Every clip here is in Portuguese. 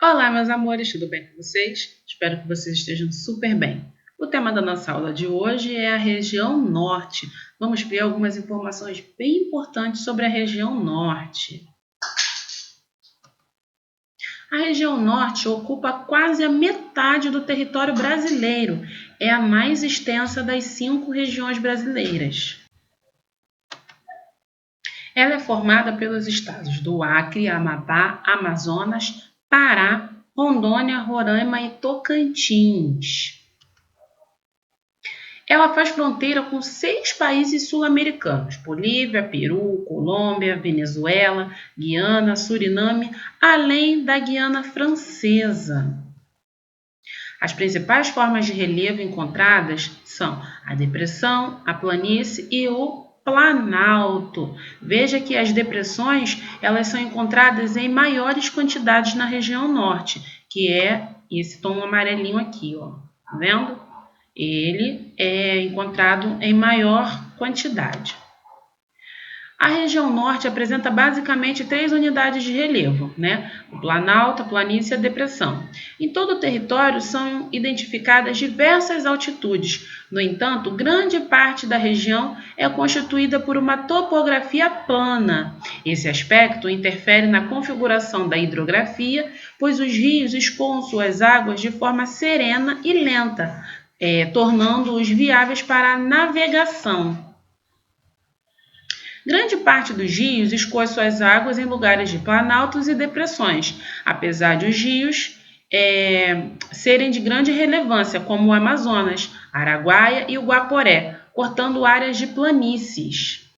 Olá, meus amores, tudo bem com vocês? Espero que vocês estejam super bem. O tema da nossa aula de hoje é a região norte. Vamos ver algumas informações bem importantes sobre a região norte. A região norte ocupa quase a metade do território brasileiro. É a mais extensa das 5 regiões brasileiras. Ela é formada pelos estados do Acre, Amapá, Amazonas, Pará, Rondônia, Roraima e Tocantins. Ela faz fronteira com 6 países sul-americanos: Bolívia, Peru, Colômbia, Venezuela, Guiana, Suriname, além da Guiana Francesa. As principais formas de relevo encontradas são a depressão, a planície e o planalto. Veja que as depressões elas são encontradas em maiores quantidades na região norte, que é esse tom amarelinho aqui, ó. Tá vendo? Ele é encontrado em maior quantidade. A região norte apresenta basicamente 3 unidades de relevo, né? O planalto, a planície e a depressão. Em todo o território são identificadas diversas altitudes. No entanto, grande parte da região é constituída por uma topografia plana. Esse aspecto interfere na configuração da hidrografia, pois os rios escoam suas águas de forma serena e lenta, tornando-os viáveis para a navegação. Grande parte dos rios escoa suas águas em lugares de planaltos e depressões, apesar de os rios serem de grande relevância, como o Amazonas, Araguaia e o Guaporé, cortando áreas de planícies.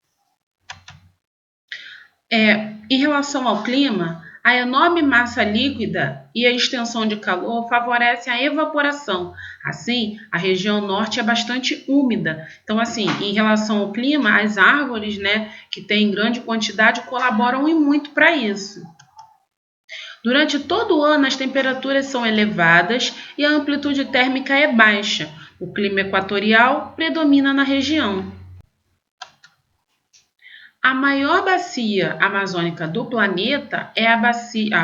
Em relação ao clima, a enorme massa líquida e a extensão de calor favorecem a evaporação. Assim, a região norte é bastante úmida. Então, assim, em relação ao clima, as árvores, né, que têm grande quantidade, colaboram e muito para isso. Durante todo o ano, as temperaturas são elevadas e a amplitude térmica é baixa. O clima equatorial predomina na região. A maior bacia amazônica do planeta é a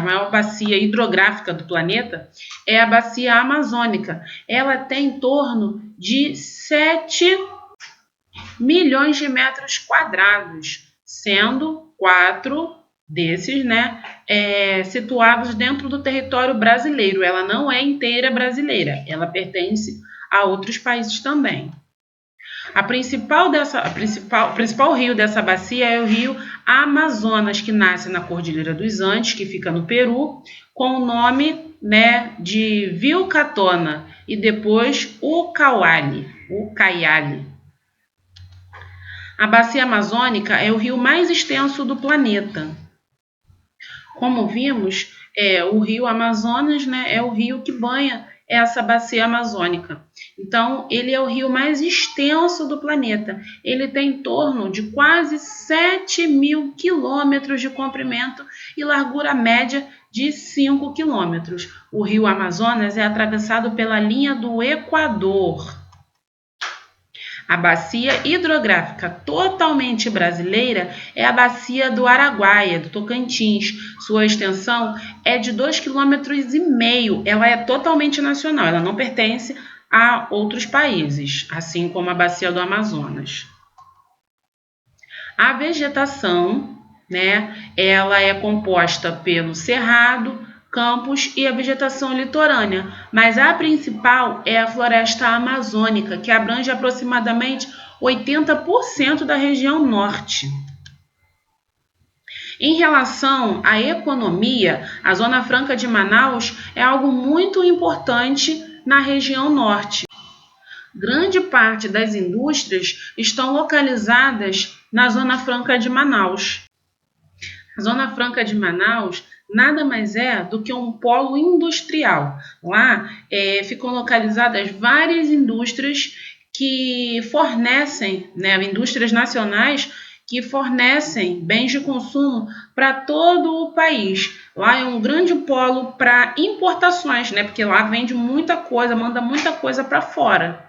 maior bacia hidrográfica do planeta é a bacia amazônica. Ela tem em torno de 7 milhões de metros quadrados, sendo 4 desses, situados dentro do território brasileiro. Ela não é inteira brasileira, ela pertence a outros países também. O principal rio dessa bacia é o rio Amazonas, que nasce na Cordilheira dos Andes, que fica no Peru, com o nome, de Vilcatona, e depois Ucayali. A bacia amazônica é o rio mais extenso do planeta. Como vimos, o rio Amazonas, é o rio que banha essa bacia amazônica. Então, ele é o rio mais extenso do planeta. Ele tem em torno de quase 7.000 quilômetros de comprimento e largura média de 5 quilômetros. O rio Amazonas é atravessado pela linha do Equador. A bacia hidrográfica totalmente brasileira é a bacia do Araguaia, do Tocantins. Sua extensão é de 2,5 km. Ela é totalmente nacional, ela não pertence a outros países, assim como a bacia do Amazonas. A vegetação, ela é composta pelo cerrado, campos e a vegetação litorânea, mas a principal é a floresta amazônica, que abrange aproximadamente 80% da região norte. Em relação à economia, a Zona Franca de Manaus é algo muito importante na região norte. Grande parte das indústrias estão localizadas na Zona Franca de Manaus. A Zona Franca de Manaus nada mais é do que um polo industrial. Lá ficam localizadas várias indústrias que fornecem, indústrias nacionais que fornecem bens de consumo para todo o país. Lá é um grande polo para importações, porque lá vende muita coisa, manda muita coisa para fora.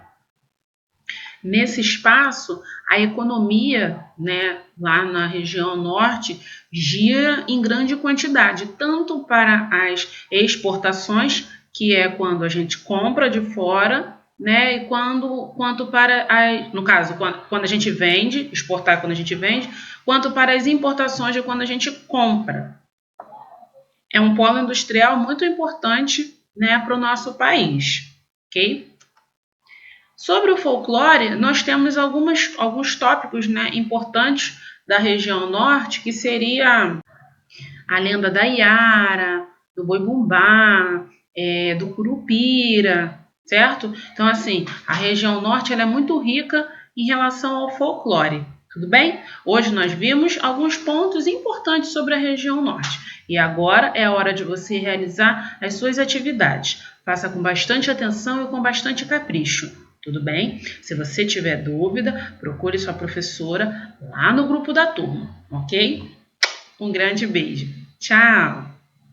Nesse espaço, a economia, né, lá na região norte gira em grande quantidade, tanto para as exportações, que é quando a gente compra de fora, né, e quanto para no caso, quando a gente vende, exportar quando a gente vende, quanto para as importações de quando a gente compra. É um polo industrial muito importante, né, para o nosso país, ok? Sobre o folclore, nós temos alguns tópicos, né, importantes da região norte, que seria a lenda da Iara, do Boi-bumbá, do Curupira, certo? Então, assim, a região norte ela é muito rica em relação ao folclore, tudo bem? Hoje nós vimos alguns pontos importantes sobre a região norte. E agora é a hora de você realizar as suas atividades. Faça com bastante atenção e com bastante capricho. Tudo bem? Se você tiver dúvida, procure sua professora lá no grupo da turma, ok? Um grande beijo. Tchau!